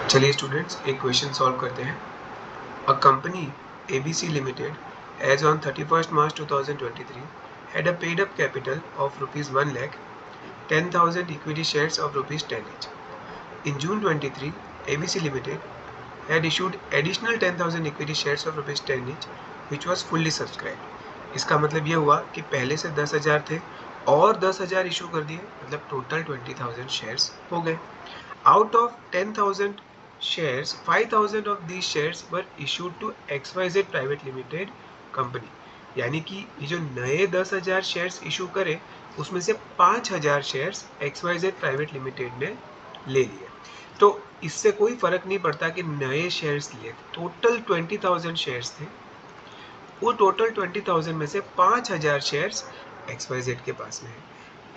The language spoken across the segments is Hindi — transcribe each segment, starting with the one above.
चलिए स्टूडेंट्स एक क्वेश्चन सॉल्व करते हैं। A company ABC Limited as on 31st March 2023 had a paid up capital of rupees 1 lakh 10,000 equity shares of rupees 10 each. In June 23, ABC Limited had issued additional 10,000 equity shares of rupees 10 each which was fully subscribed. इसका मतलब ये हुआ कि पहले से 10,000 थे और 10,000 इशू कर दिए, मतलब टोटल 20,000 शेयर्स हो गए। Out of 10,000 shares, 5,000 of these shares were issued to XYZ Private Limited company. यानी कि ये जो नए 10,000 शेयर्स इशू करे उसमें से 5,000 शेयर्स XYZ प्राइवेट लिमिटेड ने ले लिए। तो इससे कोई फर्क नहीं पड़ता कि नए शेयर्स लिए, टोटल 20,000 शेयर्स थे। वो टोटल 20,000 में से 5,000 शेयर्स XYZ के पास में है।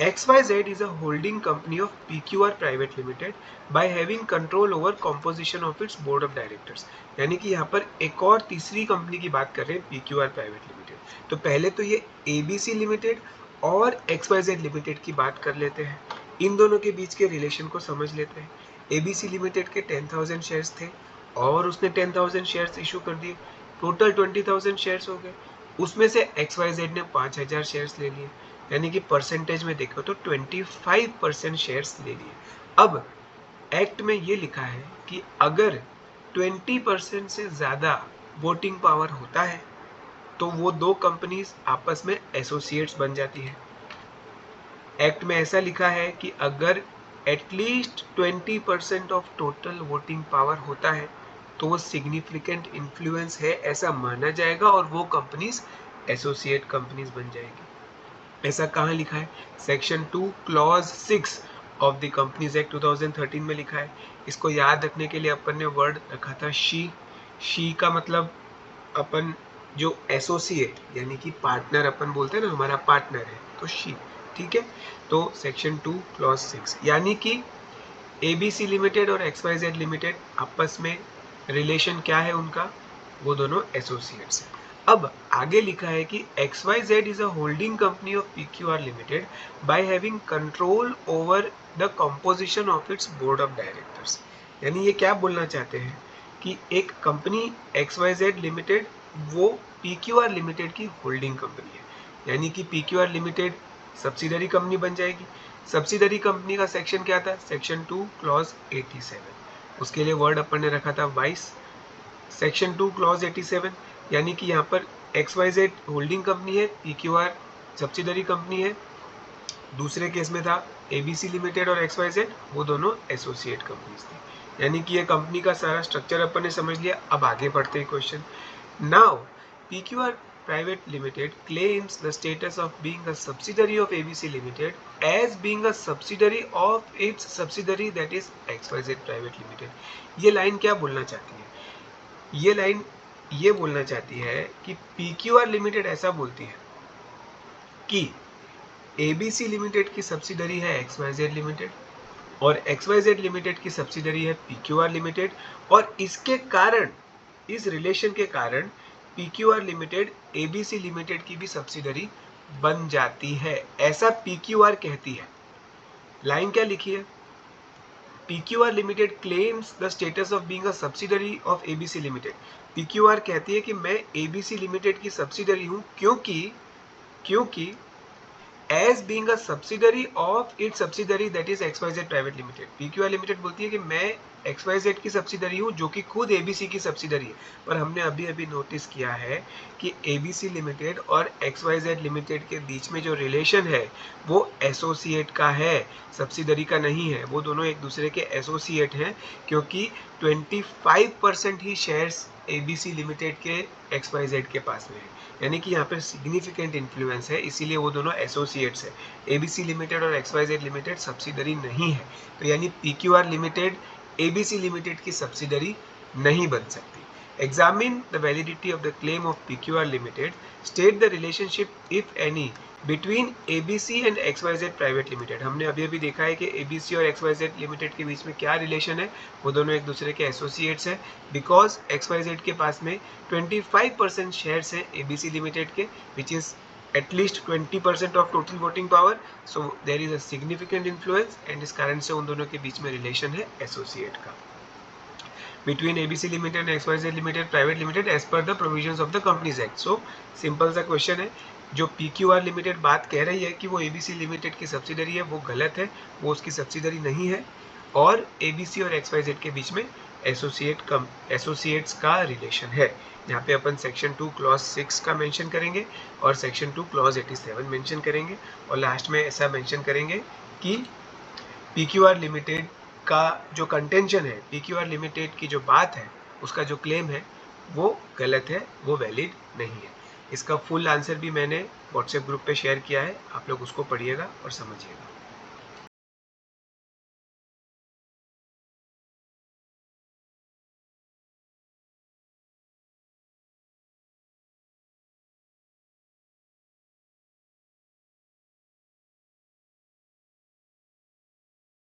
XYZ is a holding company of PQR Private Limited by having control over composition of its board of directors. यानी कि यहाँ पर एक और तीसरी कंपनी की बात कर रहे हैं, PQR Private Limited। तो पहले तो ये ABC Limited और XYZ Limited की बात कर लेते हैं, इन दोनों के बीच के रिलेशन को समझ लेते हैं। ABC Limited के 10,000 शेयर्स थे और उसने 10,000 शेयर्स इशू कर दिए, टोटल 20,000 शेयर्स हो गए। उसमें से XYZ ने 5,000 शेयर्स ले लिए, यानी कि परसेंटेज में देखो तो 25% शेयर्स ले लिए। अब एक्ट में ये लिखा है कि अगर 20% से ज़्यादा वोटिंग पावर होता है तो वो दो कंपनीज आपस में एसोसिएट्स बन जाती है। एक्ट में ऐसा लिखा है कि अगर at least 20% of total voting power होता है तो वो सिग्निफिकेंट इन्फ्लुएंस है ऐसा माना जाएगा और वो कंपनीज एसोसिएट कंपनीज बन जाएगी। ऐसा कहाँ लिखा है? Section 2 clause 6 of the companies act 2013 में लिखा है। इसको याद रखने के लिए अपन ने वर्ड रखा था शी का मतलब अपन जो एसोसिएट यानी कि पार्टनर अपन बोलते हैं ना, हमारा पार्टनर है तो शी, ठीक है। तो सेक्शन 2 क्लॉज 6 यानी कि ABC लिमिटेड और XYZ लिमिटेड आपस में रिलेशन क्या है उनका? वो दोनों एसोसिएट्स हैं। अब आगे लिखा है कि XYZ is a holding company of PQR Limited by having control over the composition of its board of directors. यानी ये क्या बोलना चाहते हैं कि एक कंपनी XYZ लिमिटेड वो PQR लिमिटेड की होल्डिंग कंपनी है, यानी कि PQR लिमिटेड सब्सिडरी कंपनी बन जाएगी। सब्सिडरी कंपनी का सेक्शन क्या था? Section 2 clause 87। उसके लिए वर्ड अपन ने रखा था वाइस। सेक्शन 2 क्लॉज 87 यानी कि यहाँ पर XYZ होल्डिंग कंपनी है, PQR सब्सिडरी कंपनी है। दूसरे केस में था ABC लिमिटेड और XYZ, वो दोनों एसोसिएट कंपनीज थी। यानी कि ये कंपनी का सारा स्ट्रक्चर अपन ने समझ लिया। अब आगे बढ़ते हैं question. Now PQR Private Limited claims the status of being a subsidiary of ABC Limited as being a subsidiary of its subsidiary that is XYZ Private Limited. ये लाइन क्या बोलना चाहती है? ये लाइन ये बोलना चाहती है कि PQR Limited ऐसा बोलती है कि ABC लिमिटेड की सब्सिडरी है XYZ लिमिटेड और XYZ लिमिटेड की सब्सिडरी है PQR लिमिटेड, और इसके कारण, इस रिलेशन के कारण PQR लिमिटेड ABC लिमिटेड की भी सब्सिडरी बन जाती है, ऐसा PQR कहती है। लाइन क्या लिखी है? PQR limited claims the status of being a subsidiary of ABC limited. PQR कहती है कि मैं ABC लिमिटेड की सब्सिडरी हूं क्योंकि as being a subsidiary of its subsidiary that is XYZ Private Limited. PQR Limited बोलती है कि मैं XYZ की सब्सिडरी हूँ जो कि खुद ABC की सब्सिडरी है, पर हमने अभी नोटिस किया है कि ABC लिमिटेड और XYZ लिमिटेड के बीच में जो रिलेशन है वो एसोसिएट का है, सब्सिडरी का नहीं है। वो दोनों एक दूसरे के एसोसिएट हैं क्योंकि 25% ही शेयर्स ABC लिमिटेड के XYZ के पास में है, यानी कि यहाँ पर सिग्निफिकेंट इन्फ्लुएंस है, इसीलिए वो दोनों एसोसिएट्स है। ABC लिमिटेड और XYZ लिमिटेड सब्सिडरी नहीं है, तो यानी PQR लिमिटेड ABC लिमिटेड की सब्सिडरी नहीं बन सकती। Examine the validity of the claim of PQR Limited. State the relationship, if any, between ABC and XYZ Private Limited. हमने अभी देखा है कि ABC और XYZ Limited के बीच में क्या रिलेशन है, वो दोनों एक दूसरे के एसोसिएट्स हैं। बिकॉज XYZ के पास में 25% शेयर्स हैं ABC Limited के, which is at least 20% of total voting power. So there is a significant influence, and इस कारण से उन दोनों के बीच में रिलेशन है एसोसिएट का। between ABC Limited and XYZ Limited Private Limited as per the provisions of the Companies Act. So simple सा क्वेश्चन है. जो PQR लिमिटेड बात कह रही है कि वो ABC लिमिटेड की सब्सिडरी है, वो गलत है. वो उसकी सब्सिडरी नहीं है और ABC और XYZ के बीच में एसोसिएट्स का रिलेशन है. यहाँ पे अपन सेक्शन 2 क्लॉज 6 का मेंशन करेंगे और सेक्शन 2 क्लॉज 87 मेंशन करेंगे और लास्ट में ऐसा मेंशन करेंगे कि PQR लिमिटेड का जो कंटेंशन है, PQR लिमिटेड की जो बात है, उसका जो क्लेम है वो गलत है, वो वैलिड नहीं है. इसका फुल आंसर भी मैंने व्हाट्सएप ग्रुप पे शेयर किया है, आप लोग उसको पढ़िएगा और समझिएगा.